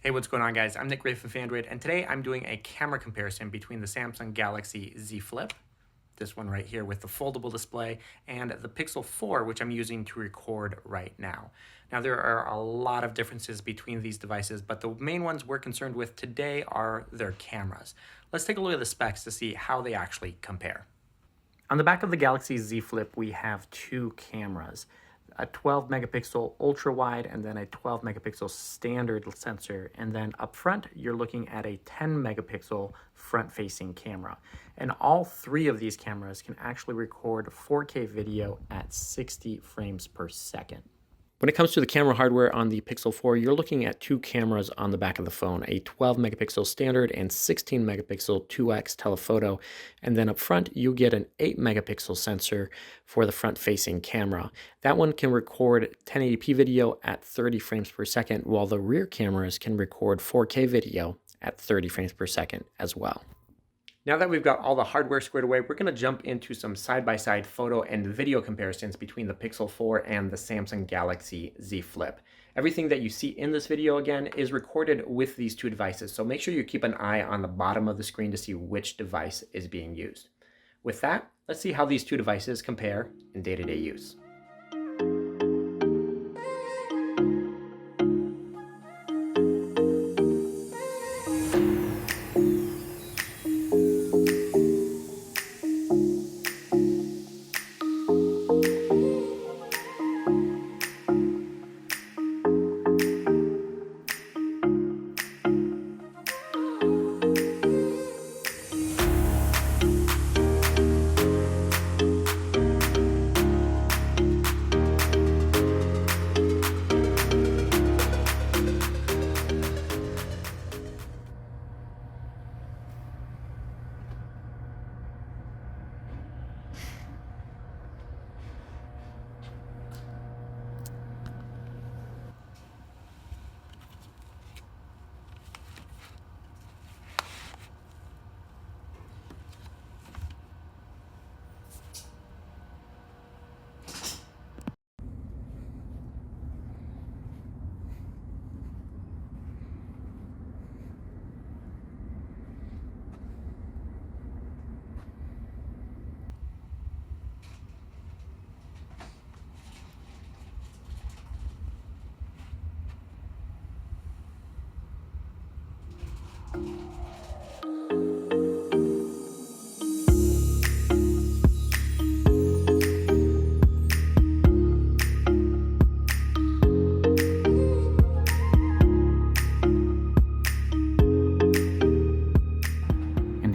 Hey, what's going on, guys? I'm Nick Ray from Fandroid, and today I'm doing a camera comparison between the Samsung Galaxy Z Flip, this one right here with the foldable display, and the Pixel 4, which I'm using to record right now. Now, there are a lot of differences between these devices, but the main ones we're concerned with today are their cameras. Let's take a look at the specs to see how they actually compare. On the back of the Galaxy Z Flip, we have two cameras. A 12 megapixel ultra wide and then a 12 megapixel standard sensor. And then up front, you're looking at a 10 megapixel front facing camera. And all three of these cameras can actually record 4K video at 60 frames per second. When it comes to the camera hardware on the Pixel 4, you're looking at two cameras on the back of the phone, a 12 megapixel standard and 16 megapixel 2x telephoto. And then up front, you get an 8 megapixel sensor for the front facing camera. That one can record 1080p video at 30 frames per second, while the rear cameras can record 4K video at 30 frames per second as well. Now that we've got all the hardware squared away, we're going to jump into some side-by-side photo and video comparisons between the Pixel 4 and the Samsung Galaxy Z Flip. Everything that you see in this video, again, is recorded with these two devices, so make sure you keep an eye on the bottom of the screen to see which device is being used. With that, let's see how these two devices compare in day-to-day use.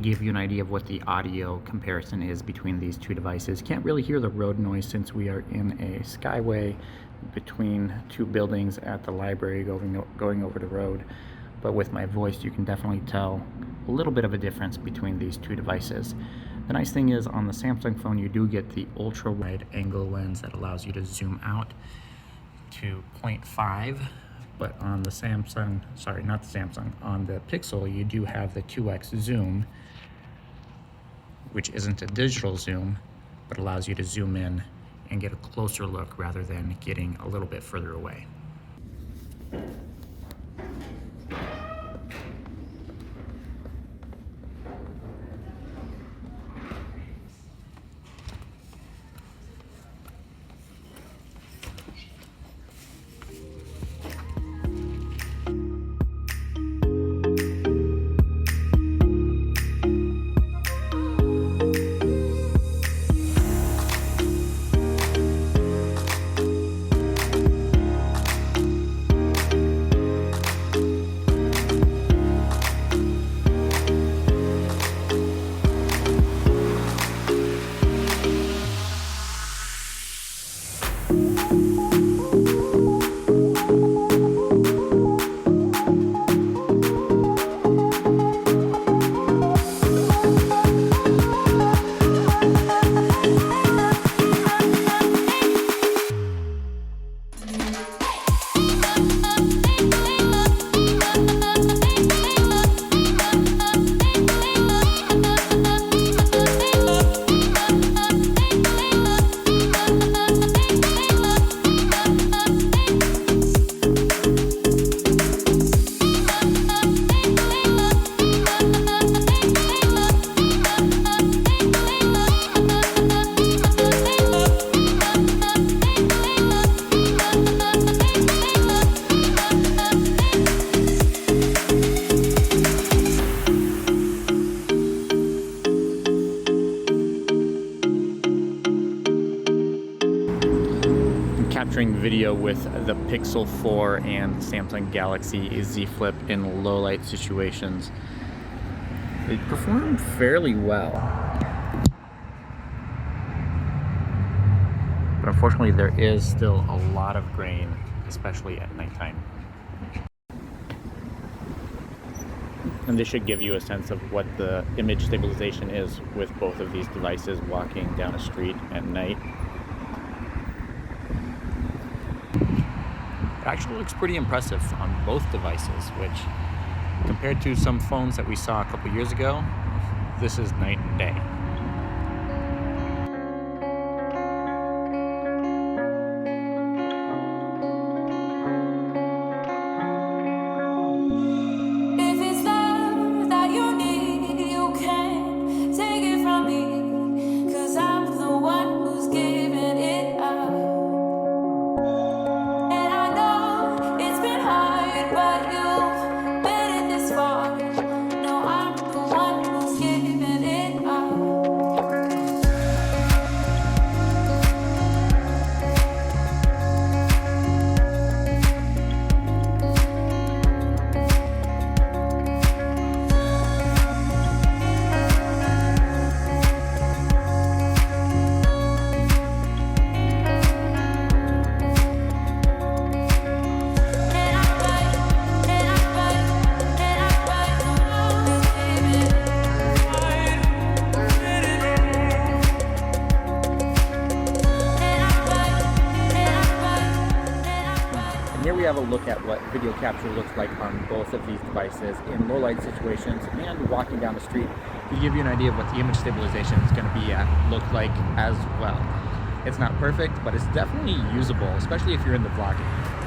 Give you an idea of what the audio comparison is between these two devices. Can't really hear the road noise since we are in a skyway between two buildings at the library going over the road, but with my voice you can definitely tell a little bit of a difference between these two devices. The nice thing is on the Samsung phone you do get the ultra wide angle lens that allows you to zoom out to 0.5, but on the Samsung, sorry, not the Samsung, on the Pixel you do have the 2x zoom, which isn't a digital zoom, but allows you to zoom in and get a closer look rather than getting a little bit further away. video with the Pixel 4 and Samsung Galaxy Z Flip in low light situations. They perform fairly well. But unfortunately, there is still a lot of grain, especially at nighttime. And this should give you a sense of what the image stabilization is with both of these devices walking down a street at night. It actually looks pretty impressive on both devices, which, compared to some phones that we saw a couple years ago, this is night and day. Here we have a look at what video capture looks like on both of these devices in low light situations and walking down the street to give you an idea of what the image stabilization is going to look like as well. It's not perfect, but it's definitely usable, especially if you're in the vlogging.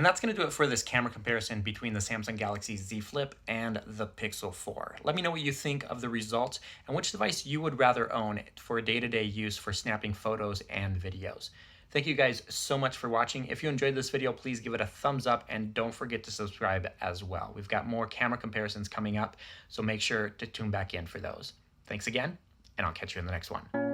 And that's going to do it for this camera comparison between the Samsung Galaxy Z Flip and the Pixel 4. Let me know what you think of the results and which device you would rather own for day-to-day use for snapping photos and videos. Thank you guys so much for watching. If you enjoyed this video, please give it a thumbs up and don't forget to subscribe as well. We've got more camera comparisons coming up, so make sure to tune back in for those. Thanks again, and I'll catch you in the next one.